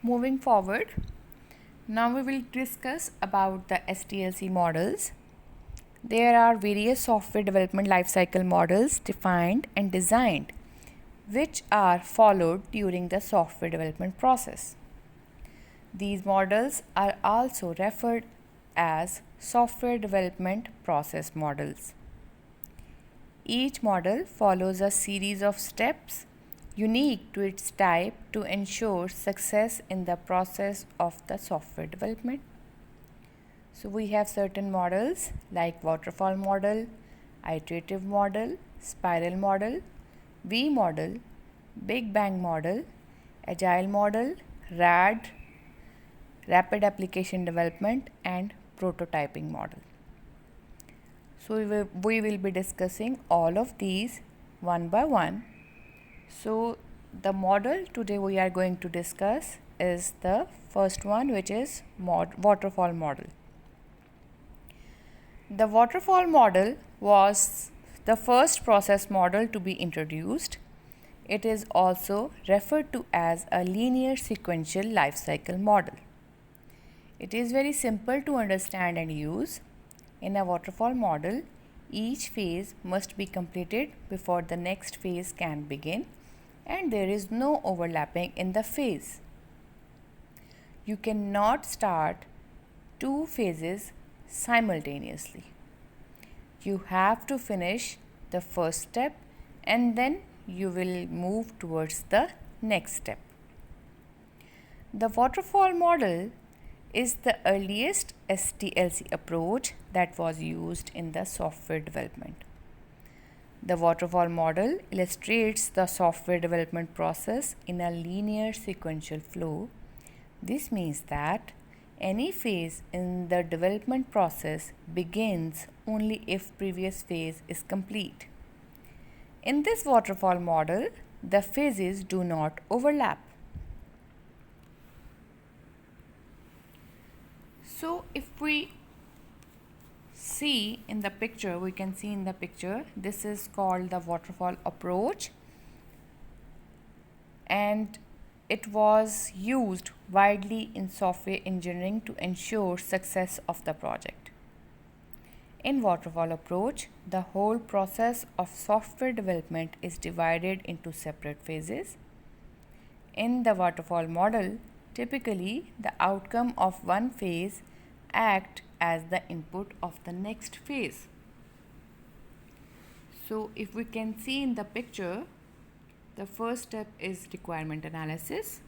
Moving forward, now we will discuss about the SDLC models. There are various software development lifecycle models defined and designed which are followed during the software development process. These models are also referred as software development process models. Each model follows a series of steps unique to its type to ensure success in the process of the software development. So we have certain models like waterfall model, iterative model, spiral model, V model, Big Bang model, agile model, RAD, rapid application development, and prototyping model. So we will be discussing all of these one by one. So the model today we are going to discuss is the first one, which is waterfall model. The waterfall model was the first process model to be introduced. It is also referred to as a linear sequential life cycle model. It is very simple to understand and use. In a waterfall model, each phase must be completed before the next phase can begin, and there is no overlapping in the phase. You cannot start two phases simultaneously. You have to finish the first step and then you will move towards the next step. The waterfall model is the earliest SDLC approach that was used in the software development. The waterfall model illustrates the software development process in a linear sequential flow. This means that any phase in the development process begins only if previous phase is complete. In this waterfall model, the phases do not overlap. So if we see in the picture, we can see in the picture, this is called the waterfall approach, and it was used widely in software engineering to ensure success of the project. In waterfall approach, the whole process of software development is divided into separate phases. In the waterfall model, typically the outcome of one phase act as the input of the next phase. So if we can see in the picture, the first step is requirement analysis.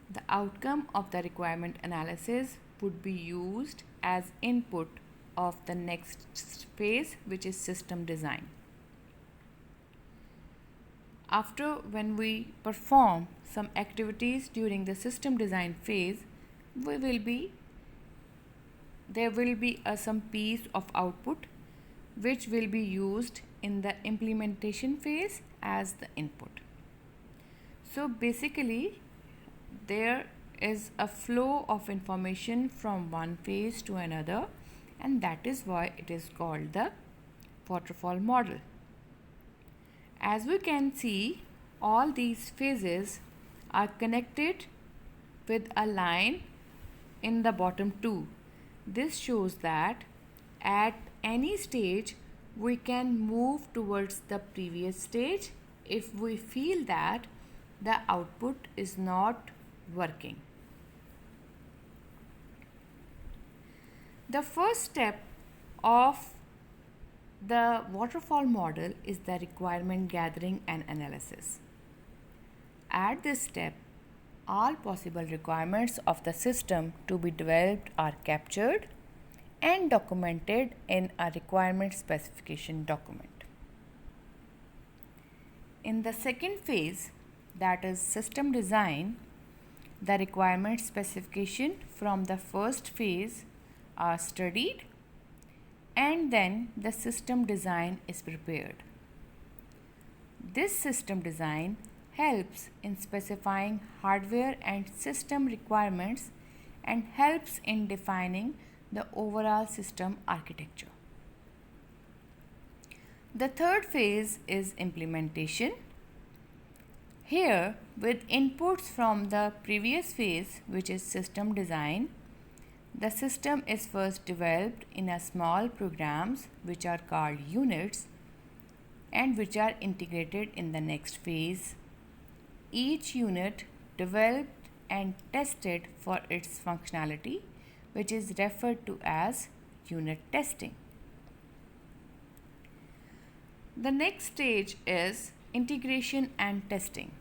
The outcome of the requirement analysis would be used as input of the next phase, which is system design. After, when we perform some activities during the system design phase, there will be some piece of output which will be used in the implementation phase as the input. So basically there is a flow of information from one phase to another, and that is why it is called the waterfall model. As we can see, all these phases are connected with a line in the bottom two. This shows that at any stage we can move towards the previous stage if we feel that the output is not working. The first step of the waterfall model is the requirement gathering and analysis. At this step, all possible requirements of the system to be developed are captured and documented in a requirement specification document. In the second phase, that is system design, the requirement specification from the first phase are studied and then the system design is prepared. This system design helps in specifying hardware and system requirements and helps in defining the overall system architecture. The third phase is implementation. Here, with inputs from the previous phase, which is system design, the system is first developed in a small programs which are called units and which are integrated in the next phase. Each unit developed and tested for its functionality, which is referred to as unit testing. The next stage is integration and testing.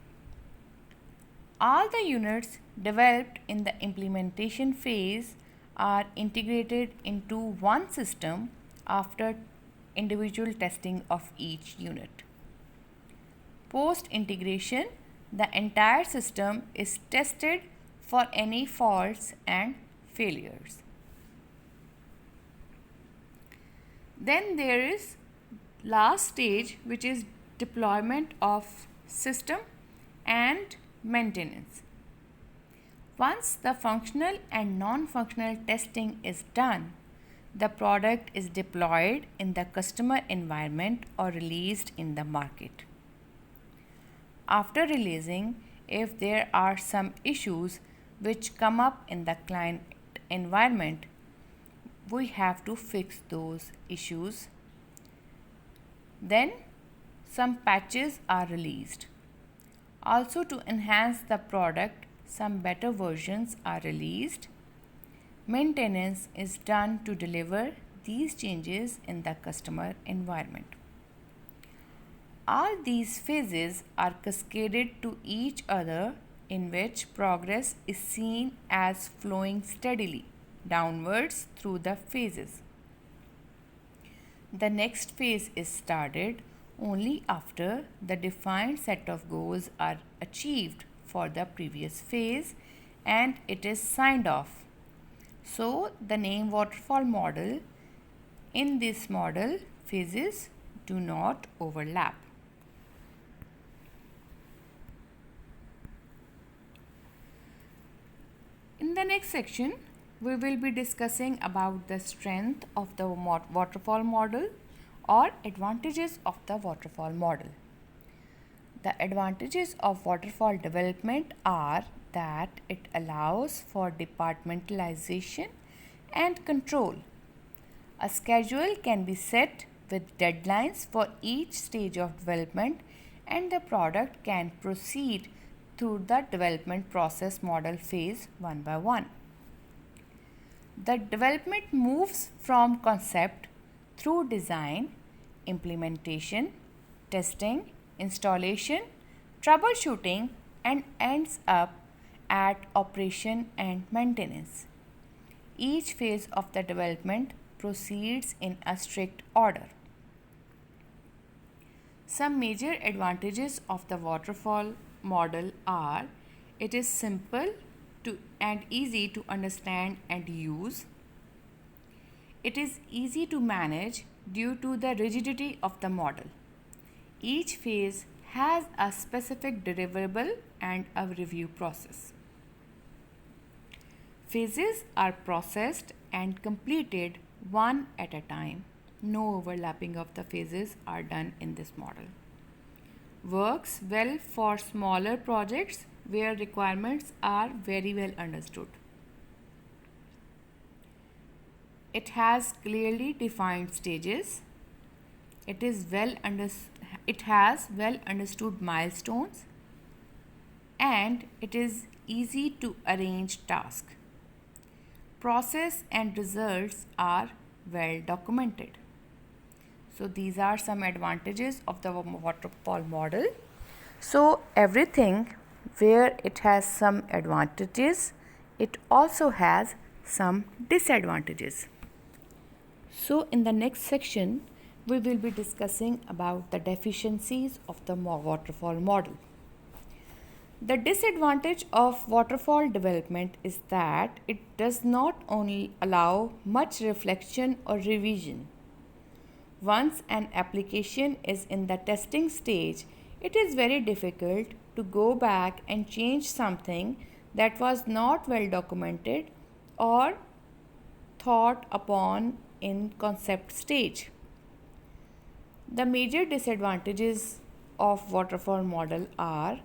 All the units developed in the implementation phase are integrated into one system after individual testing of each unit. Post integration, the entire system is tested for any faults and failures. Then there is last stage, which is deployment of system and maintenance. Once the functional and non-functional testing is done, the product is deployed in the customer environment or released in the market. After releasing, if there are some issues which come up in the client environment, we have to fix those issues. Then some patches are released. Also, to enhance the product, some better versions are released. Maintenance is done to deliver these changes in the customer environment. All these phases are cascaded to each other, in which progress is seen as flowing steadily downwards through the phases. The next phase is started only after the defined set of goals are achieved for the previous phase and it is signed off. So, the name waterfall model, in this model, phases do not overlap. In the next section, we will be discussing about the strength of the waterfall model or advantages of the waterfall model. The advantages of waterfall development are that it allows for departmentalization and control. A schedule can be set with deadlines for each stage of development, and the product can proceed through the development process model phase one by one. The development moves from concept through design, implementation, testing, installation, troubleshooting, and ends up at operation and maintenance. Each phase of the development proceeds in a strict order. Some major advantages of the waterfall model are: it is simple and easy to understand and use. It is easy to manage due to the rigidity of the model. Each phase has a specific deliverable and a review process. Phases are processed and completed one at a time. No overlapping of the phases are done in this model. Works well for smaller projects where requirements are very well understood. It has clearly defined stages. It has well understood milestones, and it is easy to arrange tasks. Process and results are well documented. So these are some advantages of the waterfall model. So everything where it has some advantages, it also has some disadvantages. So in the next section, we will be discussing about the deficiencies of the waterfall model. The disadvantage of waterfall development is that it does not only allow much reflection or revision. Once an application is in the testing stage, it is very difficult to go back and change something that was not well documented or thought upon in concept stage. The major disadvantages of waterfall model are: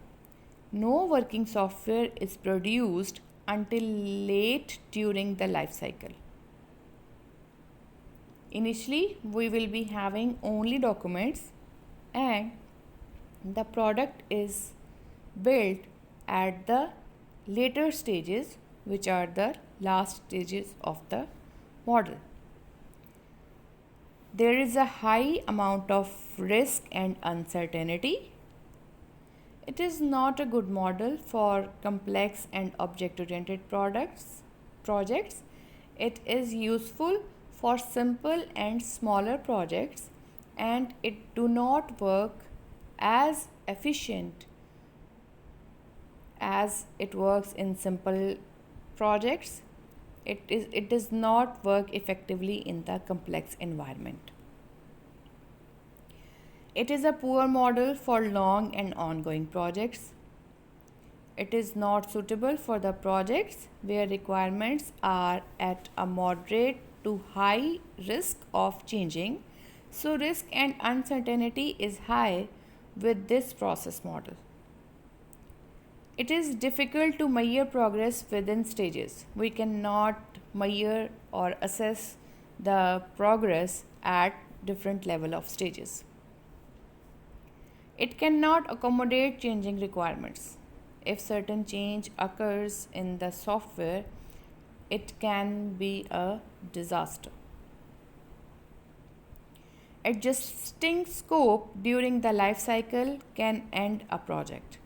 No working software is produced until late during the life cycle. Initially, we will be having only documents, and the product is built at the later stages, which are the last stages of the model. There is a high amount of risk and uncertainty. It is not a good model for complex and object-oriented projects. It is useful for simple and smaller projects, and it do not work as efficient as it works in simple projects. It does not work effectively in the complex environment. It is a poor model for long and ongoing projects. It is not suitable for the projects where requirements are at a moderate to high risk of changing. So risk and uncertainty is high with this process model. It is difficult to measure progress within stages. We cannot measure or assess the progress at different level of stages. It cannot accommodate changing requirements. If certain change occurs in the software, it can be a disaster. Adjusting scope during the life cycle can end a project.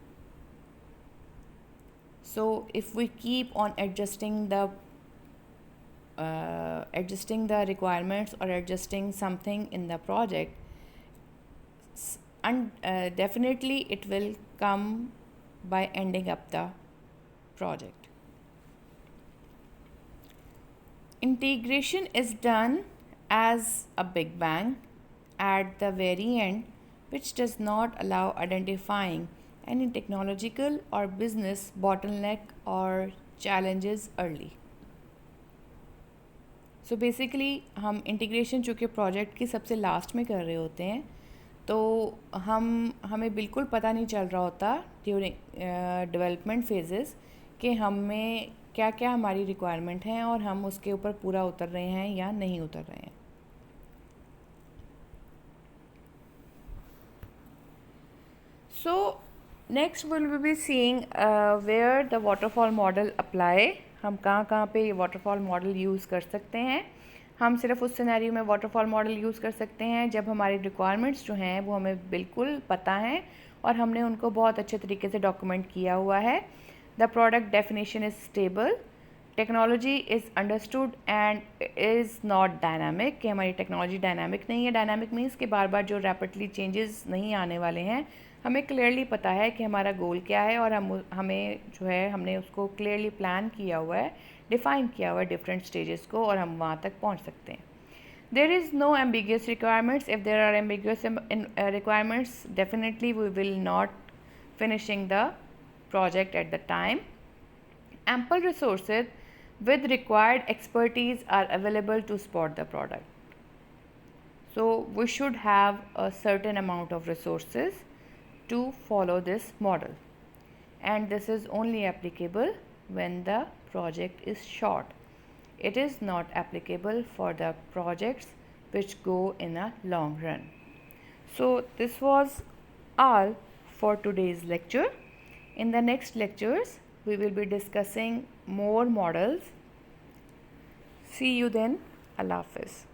So if we keep on adjusting the requirements or adjusting something in the project, and definitely it will come by ending up the project. Integration is done as a big bang at the very end, which does not allow identifying any technological or business bottleneck or challenges early. So basically हम integration चूँकि project की सबसे last में कर रहे होते हैं, तो हमें बिल्कुल पता नहीं चल रहा होता ड्यूरिंग डेवलपमेंट फेजेस कि हमें क्या क्या हमारी रिक्वायरमेंट हैं और हम उसके ऊपर पूरा उतर रहे हैं या नहीं उतर रहे हैं. So next we will be seeing where the waterfall model apply. हम कहाँ पे ये waterfall model यूज़ कर सकते हैं. हम सिर्फ उस सिनेरियो में वाटरफॉल मॉडल यूज़ कर सकते हैं जब हमारी रिक्वायरमेंट्स जो हैं वो हमें बिल्कुल पता हैं और हमने उनको बहुत अच्छे तरीके से डॉक्यूमेंट किया हुआ है. The product definition is stable, technology is understood and is not dynamic, कि हमारी टेक्नोलॉजी डायनामिक नहीं है. डायनामिक मीन्स कि बार बार जो रैपिडली चेंजेस नहीं आने वाले हैं. हमें क्लियरली पता है कि हमारा गोल क्या है और हमें जो है हमने उसको क्लियरली प्लान किया हुआ है, डिफ़ाइन किया हुआ है डिफरेंट स्टेजेस को, और हम वहाँ तक पहुँच सकते हैं. There is no ambiguous requirements. If there are ambiguous requirements, definitely we will not finishing the project at the time. Ample resources with required expertise are available to support the product. So we should have a certain amount of resources to follow this model, and this is only applicable when the project is short. It is not applicable for the projects which go in a long run. So this was all for today's lecture. In the next lectures, we will be discussing more models. See you then. Allah Hafiz.